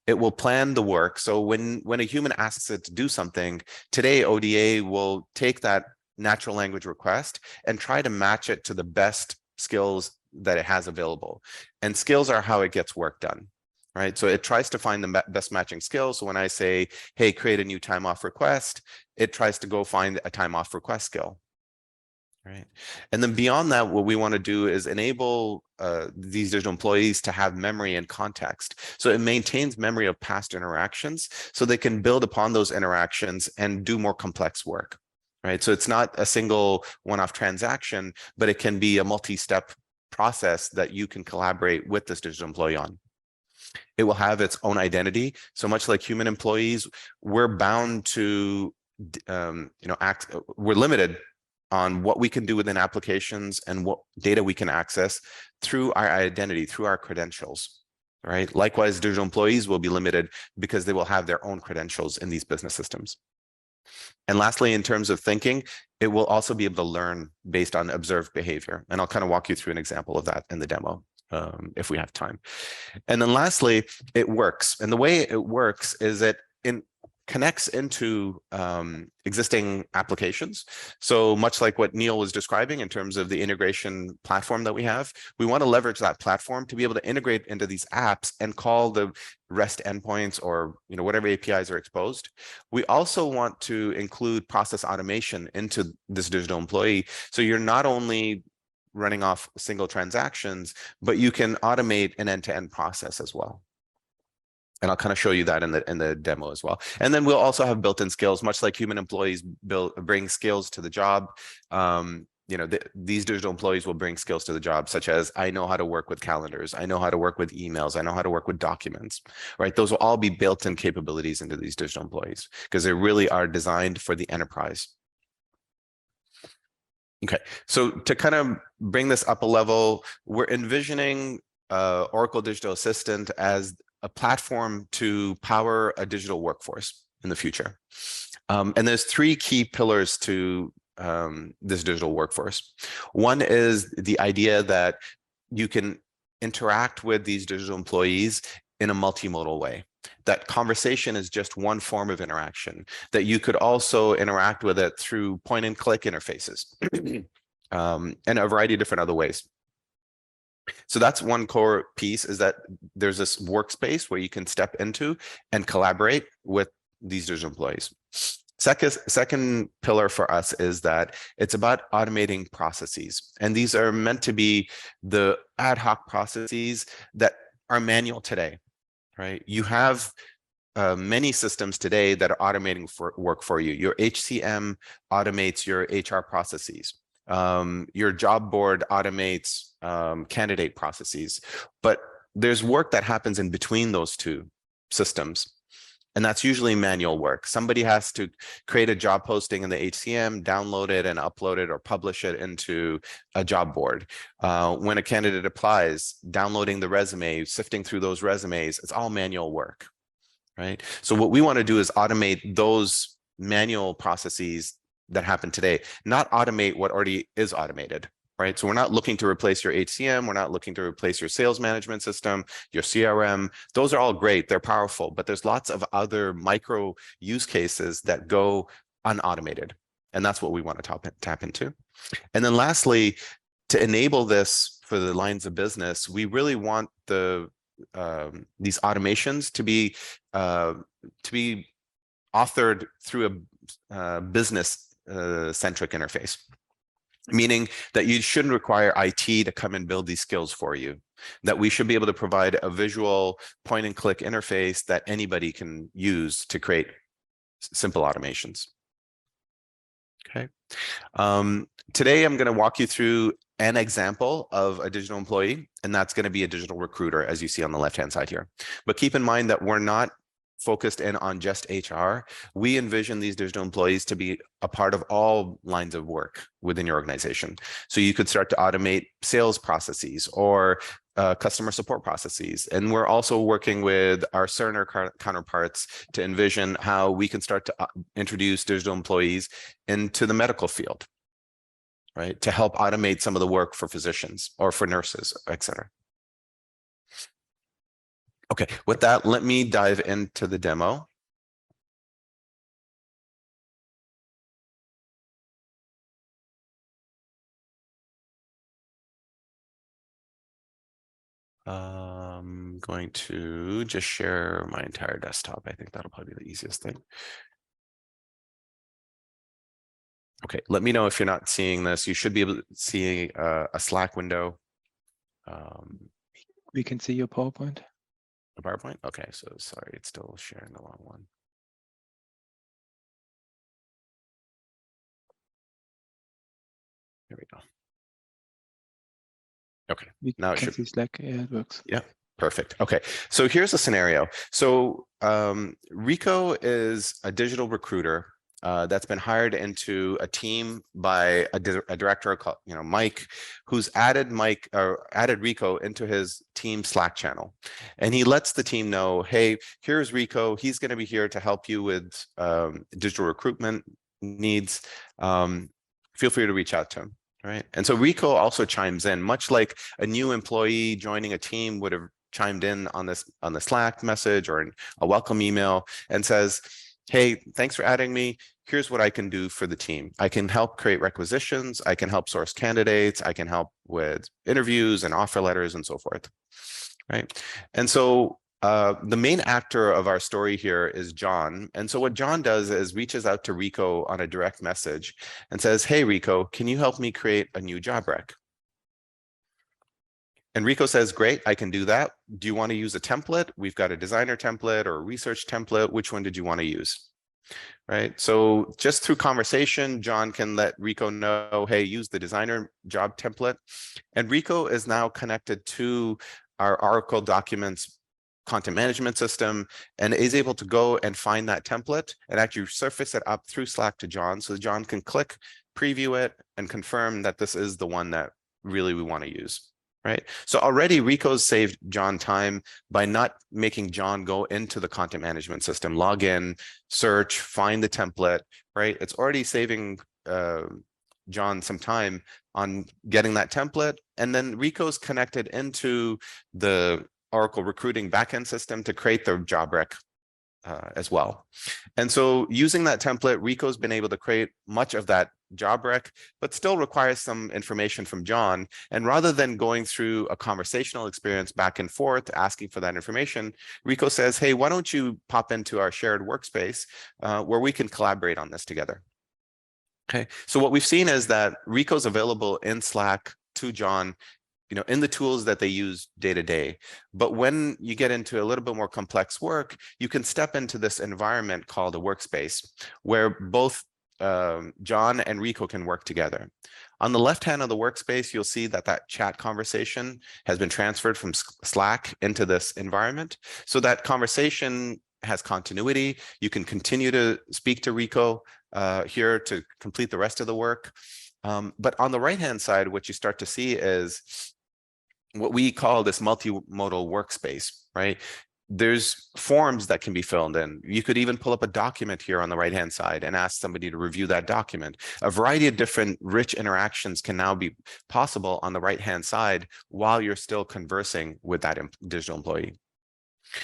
It will plan the work. So when a human asks it to do something, today ODA will take that natural language request and try to match it to the best skills that it has available. And skills are how it gets work done, right? So it tries to find the best matching skills. So when I say, hey, create a new time off request, it tries to go find a time off request skill, right? And then beyond that, what we want to do is enable these digital employees to have memory and context. So it maintains memory of past interactions so they can build upon those interactions and do more complex work, right? So it's not a single one-off transaction, but it can be a multi-step process that you can collaborate with this digital employee on. It will have its own identity. So much like human employees, we're bound to, we're limited on what we can do within applications and what data we can access through our identity, through our credentials, right? Likewise, digital employees will be limited because they will have their own credentials in these business systems. And lastly, in terms of thinking, it will also be able to learn based on observed behavior. And I'll kind of walk you through an example of that in the demo if we have time. And then lastly, it works. And the way it works is it connects into existing applications. So much like what Niall was describing in terms of the integration platform that we have, we want to leverage that platform to be able to integrate into these apps and call the REST endpoints or whatever APIs are exposed. We also want to include process automation into this digital employee. So you're not only running off single transactions, but you can automate an end-to-end process as well. And I'll kind of show you that in the demo as well. And then we'll also have built-in skills, much like human employees bring skills to the job. These digital employees will bring skills to the job, such as I know how to work with calendars, I know how to work with emails, I know how to work with documents, right? Those will all be built-in capabilities into these digital employees because they really are designed for the enterprise. Okay, so to kind of bring this up a level, we're envisioning Oracle Digital Assistant as a platform to power a digital workforce in the future. And there's three key pillars to this digital workforce. One is the idea that you can interact with these digital employees in a multimodal way. That conversation is just one form of interaction, that you could also interact with it through point and click interfaces and a variety of different other ways. So that's one core piece, is that there's this workspace where you can step into and collaborate with these digital employees. Second pillar for us is that it's about automating processes. And these are meant to be the ad hoc processes that are manual today, right? You have many systems today that are automating work for you. Your HCM automates your HR processes. Your job board automates candidate processes, but there's work that happens in between those two systems. And that's usually manual work. Somebody has to create a job posting in the HCM, download it and upload it or publish it into a job board. When a candidate applies, downloading the resume, sifting through those resumes, it's all manual work, right? So what we want to do is automate those manual processes that happen today, not automate what already is automated. Right. So we're not looking to replace your HCM. We're not looking to replace your sales management system, your CRM. Those are all great. They're powerful, but there's lots of other micro use cases that go unautomated. And that's what we want to tap into. And then lastly, to enable this for the lines of business, we really want these automations to be authored through a business centric interface. Meaning that you shouldn't require IT to come and build these skills for you, that we should be able to provide a visual point and click interface that anybody can use to create simple automations. Okay. Today, I'm going to walk you through an example of a digital employee, and that's going to be a digital recruiter, as you see on the left-hand side here. But keep in mind that we're not focused in on just HR. We envision these digital employees to be a part of all lines of work within your organization. So you could start to automate sales processes or customer support processes. And we're also working with our Cerner counterparts to envision how we can start to introduce digital employees into the medical field, right? To help automate some of the work for physicians or for nurses, et cetera. Okay, with that, let me dive into the demo. I'm going to just share my entire desktop. I think that'll probably be the easiest thing. Okay, let me know if you're not seeing this. You should be able to see a Slack window. We can see your PowerPoint. A PowerPoint? Okay, so sorry, it's still sharing the wrong one. Here we go. Okay, now it should see Slack. Yeah, it works. Yeah, perfect. Okay, so here's a scenario. So Rico is a digital recruiter that's been hired into a team by a director called, Mike, who's added Rico into his team Slack channel, and he lets the team know, hey, here's Rico. He's going to be here to help you with digital recruitment needs. Feel free to reach out to him. Right. And so Rico also chimes in, much like a new employee joining a team would have chimed in on the Slack message or a welcome email and says, hey, thanks for adding me. Here's what I can do for the team. I can help create requisitions. I can help source candidates. I can help with interviews and offer letters and so forth. Right. And so the main actor of our story here is John. And so what John does is reaches out to Rico on a direct message and says, hey, Rico, can you help me create a new job rec? And Rico says, great, I can do that. Do you want to use a template? We've got a designer template or a research template. Which one did you want to use? Right. So just through conversation, John can let Rico know, hey, use the designer job template. And Rico is now connected to our Oracle Documents content management system and is able to go and find that template and actually surface it up through Slack to John, so John can click, preview it, and confirm that this is the one that really we want to use. Right. So already Rico's saved John time by not making John go into the content management system, log in, search, find the template. Right. It's already saving John some time on getting that template. And then Rico's connected into the Oracle recruiting backend system to create the job rec as well. And so using that template, Rico's been able to create much of that job rec, but still requires some information from John. And rather than going through a conversational experience back and forth, asking for that information, Rico says, hey, why don't you pop into our shared workspace where we can collaborate on this together. Okay, so what we've seen is that Rico's available in Slack to John, in the tools that they use day to day. But when you get into a little bit more complex work, you can step into this environment called a workspace where both John and Rico can work together. On the left hand of the workspace, you'll see that chat conversation has been transferred from Slack into this environment. So that conversation has continuity. You can continue to speak to Rico here to complete the rest of the work. But on the right-hand side, what you start to see is what we call this multimodal workspace, right? There's forms that can be filled in. You could even pull up a document here on the right-hand side and ask somebody to review that document. A variety of different rich interactions can now be possible on the right-hand side while you're still conversing with that digital employee.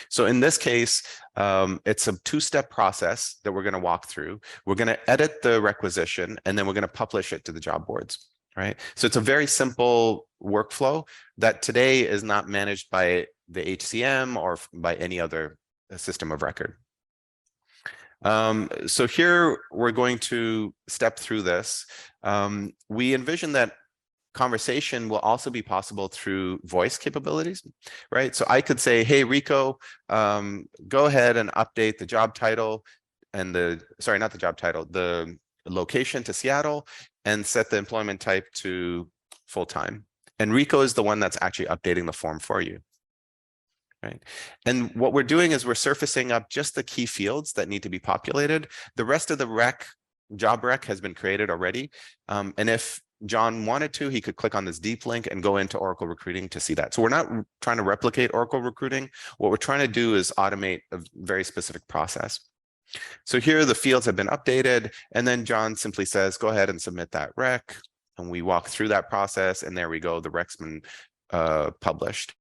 So in this case, it's a two-step process that we're going to walk through. We're going to edit the requisition, and then we're going to publish it to the job boards, right? So it's a very simple workflow that today is not managed by the HCM or by any other system of record. So here we're going to step through this. We envision that conversation will also be possible through voice capabilities, right? So I could say, hey, Rico, go ahead and update the job title and not the job title, the location to Seattle, and set the employment type to full-time. And Rico is the one that's actually updating the form for you, right? And what we're doing is we're surfacing up just the key fields that need to be populated. The rest of the job rec has been created already. And if John wanted to, he could click on this deep link and go into Oracle Recruiting to see that. So we're not trying to replicate Oracle Recruiting. What we're trying to do is automate a very specific process. So here the fields have been updated, and then John simply says, go ahead and submit that rec. And we walk through that process, and there we go. The rec's been published.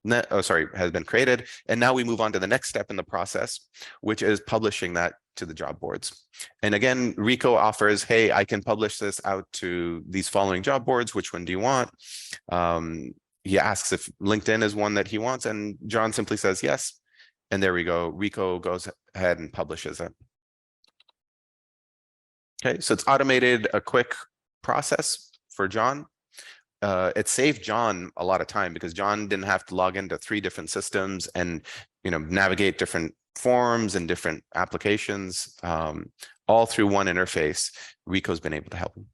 Has been created. And now we move on to the next step in the process, which is publishing that to the job boards. And again, Rico offers, hey, I can publish this out to these following job boards. Which one do you want? He asks if LinkedIn is one that he wants, and John simply says yes. And there we go. Rico goes ahead and publishes it. Okay, so it's automated a quick process for John. It saved John a lot of time because John didn't have to log into 3 different systems and navigate different forms and different applications, all through one interface. Rico's been able to help him.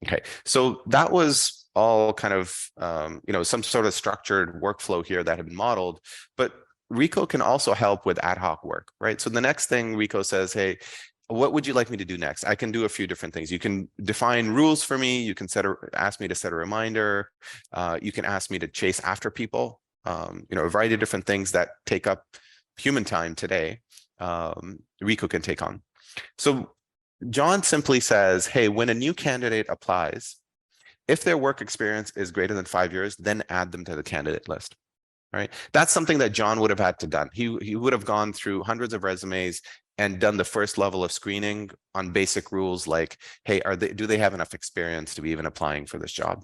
Okay, so that was all kind of some sort of structured workflow here that had been modeled, but Rico can also help with ad hoc work, right? So the next thing Rico says, hey, what would you like me to do next? I can do a few different things. You can define rules for me. You can ask me to set a reminder. You can ask me to chase after people. A variety of different things that take up human time today. Rico can take on. So John simply says, hey, when a new candidate applies, if their work experience is greater than 5 years, then add them to the candidate list. Right? That's something that John would have had to done. He would have gone through hundreds of resumes and done the first level of screening on basic rules like, hey, do they have enough experience to be even applying for this job?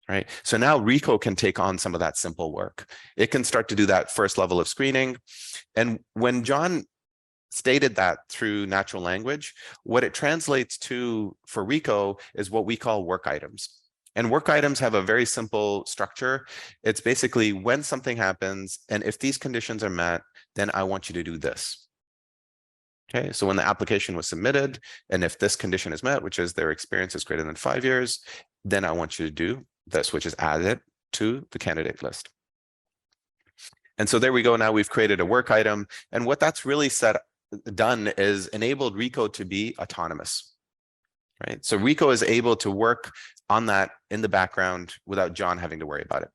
Right? So now Rico can take on some of that simple work. It can start to do that first level of screening. And when John stated that through natural language, what it translates to for Rico is what we call work items. And work items have a very simple structure. It's basically when something happens, and if these conditions are met, then I want you to do this. Okay, so when the application was submitted, and if this condition is met, which is their experience is greater than 5 years, then I want you to do this, which is add it to the candidate list. And so there we go. Now we've created a work item. And what that's really done is enabled Rico to be autonomous. Right? So Rico is able to work on that in the background without John having to worry about it.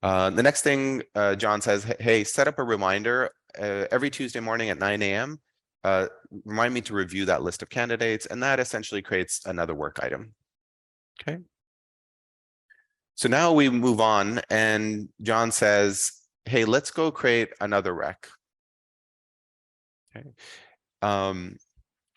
The next thing John says, hey, set up a reminder every Tuesday morning at 9 a.m. Remind me to review that list of candidates, and that essentially creates another work item. Okay. So now we move on, and John says, hey, let's go create another rec. Okay.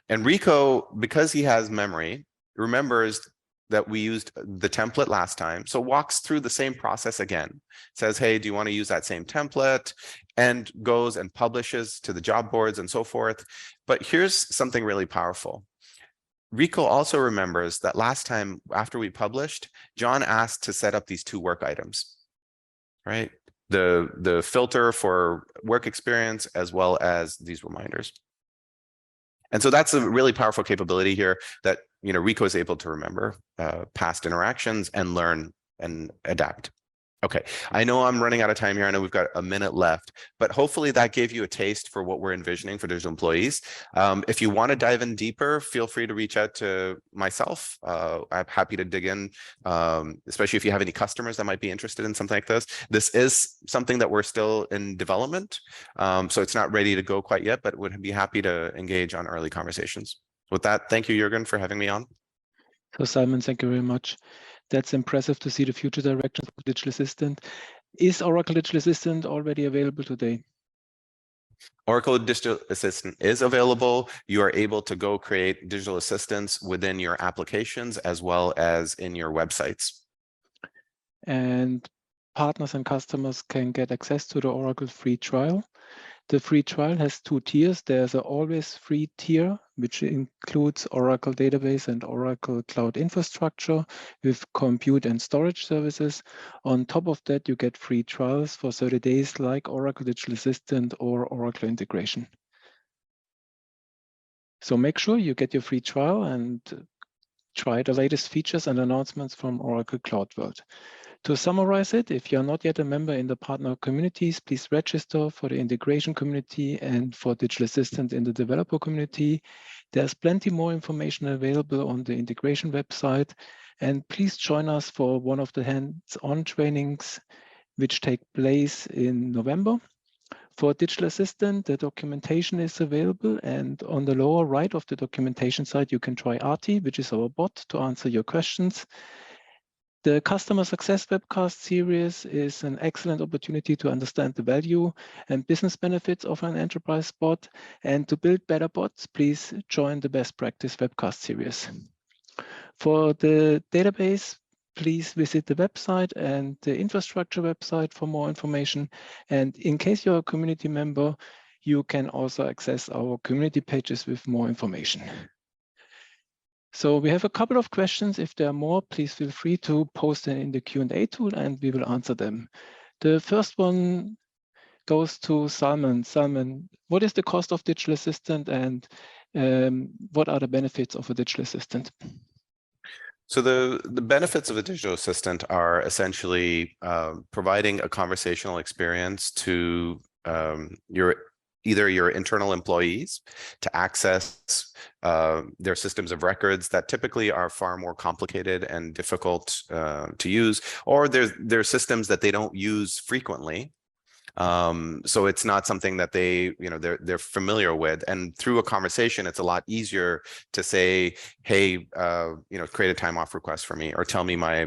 And Rico, because he has memory, remembers that we used the template last time, so walks through the same process again, says, hey, do you want to use that same template, and goes and publishes to the job boards and so forth. But here's something really powerful. Rico also remembers that last time after we published, John asked to set up these 2 work items, right? The filter for work experience as well as these reminders. And so that's a really powerful capability here that Rico is able to remember past interactions and learn and adapt. Okay, I know I'm running out of time here. I know we've got a minute left, but hopefully that gave you a taste for what we're envisioning for digital employees. If you want to dive in deeper, feel free to reach out to myself. I'm happy to dig in, especially if you have any customers that might be interested in something like this. This is something that we're still in development, so it's not ready to go quite yet, but would be happy to engage on early conversations. With that, thank you, Jürgen, for having me on. So Salman, thank you very much. That's impressive to see the future directions of Digital Assistant. Is Oracle Digital Assistant already available today? Oracle Digital Assistant is available. You are able to go create digital assistants within your applications as well as in your websites. And partners and customers can get access to the Oracle free trial. The free trial has 2 tiers. There's an always free tier, which includes Oracle Database and Oracle Cloud Infrastructure with compute and storage services. On top of that, you get free trials for 30 days like Oracle Digital Assistant or Oracle Integration. So make sure you get your free trial and try the latest features and announcements from Oracle CloudWorld. To summarize it, if you're not yet a member in the partner communities, please register for the integration community and for Digital Assistant in the developer community. There's plenty more information available on the integration website. And please join us for one of the hands-on trainings which take place in November. For Digital Assistant, the documentation is available, and on the lower right of the documentation side, you can try Arti, which is our bot, to answer your questions. The Customer Success Webcast series is an excellent opportunity to understand the value and business benefits of an enterprise bot. And to build better bots, please join the Best Practice Webcast series. For the database, please visit the website and the infrastructure website for more information. And in case you're a community member, you can also access our community pages with more information. So we have a couple of questions. If there are more, please feel free to post them in the Q&A tool and we will answer them. The first one goes to Salman. Salman, what is the cost of Digital Assistant and what are the benefits of a Digital Assistant? So the benefits of a digital assistant are essentially providing a conversational experience to either your internal employees to access their systems of records that typically are far more complicated and difficult to use, or they're systems that they don't use frequently. So it's not something that they're familiar with, and through a conversation it's a lot easier to say, hey, create a time off request for me, or tell me my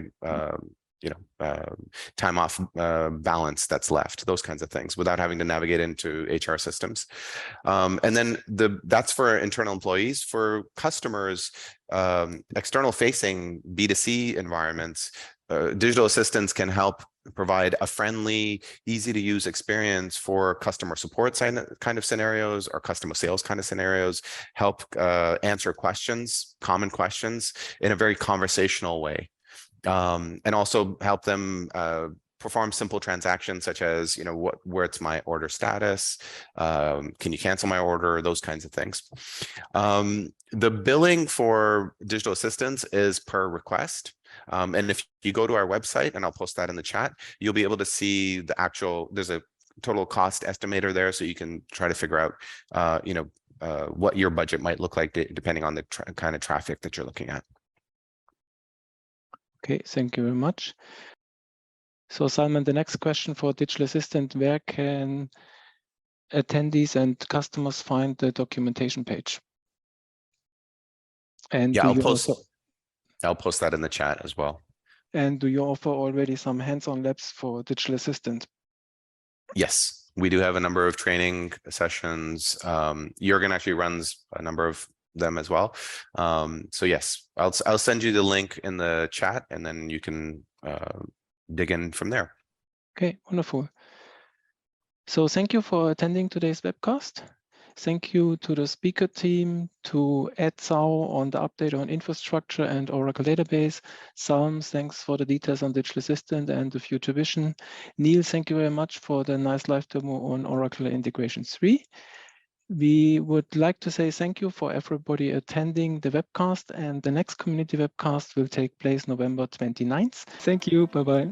time off balance that's left, those kinds of things, without having to navigate into HR systems. And then that's for internal employees. For customers, external facing B2C environments, digital assistants can help provide a friendly, easy to use experience for customer support kind of scenarios or customer sales kind of scenarios, help answer questions, common questions in a very conversational way. And also help them perform simple transactions such as, where's my order status? Can you cancel my order? Those kinds of things. The billing for digital assistants is per request. And if you go to our website, and I'll post that in the chat, you'll be able to see there's a total cost estimator there, so you can try to figure out, what your budget might look like depending on the kind of traffic that you're looking at. Okay, thank you very much. So Salman, the next question for Digital Assistant, where can attendees and customers find the documentation page? And yeah, I'll post that in the chat as well. And do you offer already some hands-on labs for Digital Assistant? Yes, we do have a number of training sessions. Jürgen actually runs a number of them as well. So yes, I'll send you the link in the chat, and then you can dig in from there. Okay, wonderful. So thank you for attending today's webcast. Thank you to the speaker team, to Ed Zhao on the update on infrastructure and Oracle database. Salm, thanks for the details on Digital Assistant and the future vision. Niall, thank you very much for the nice live demo on Oracle Integration 3. We would like to say thank you for everybody attending the webcast, and the next community webcast will take place November 29th. Thank you. Bye-bye.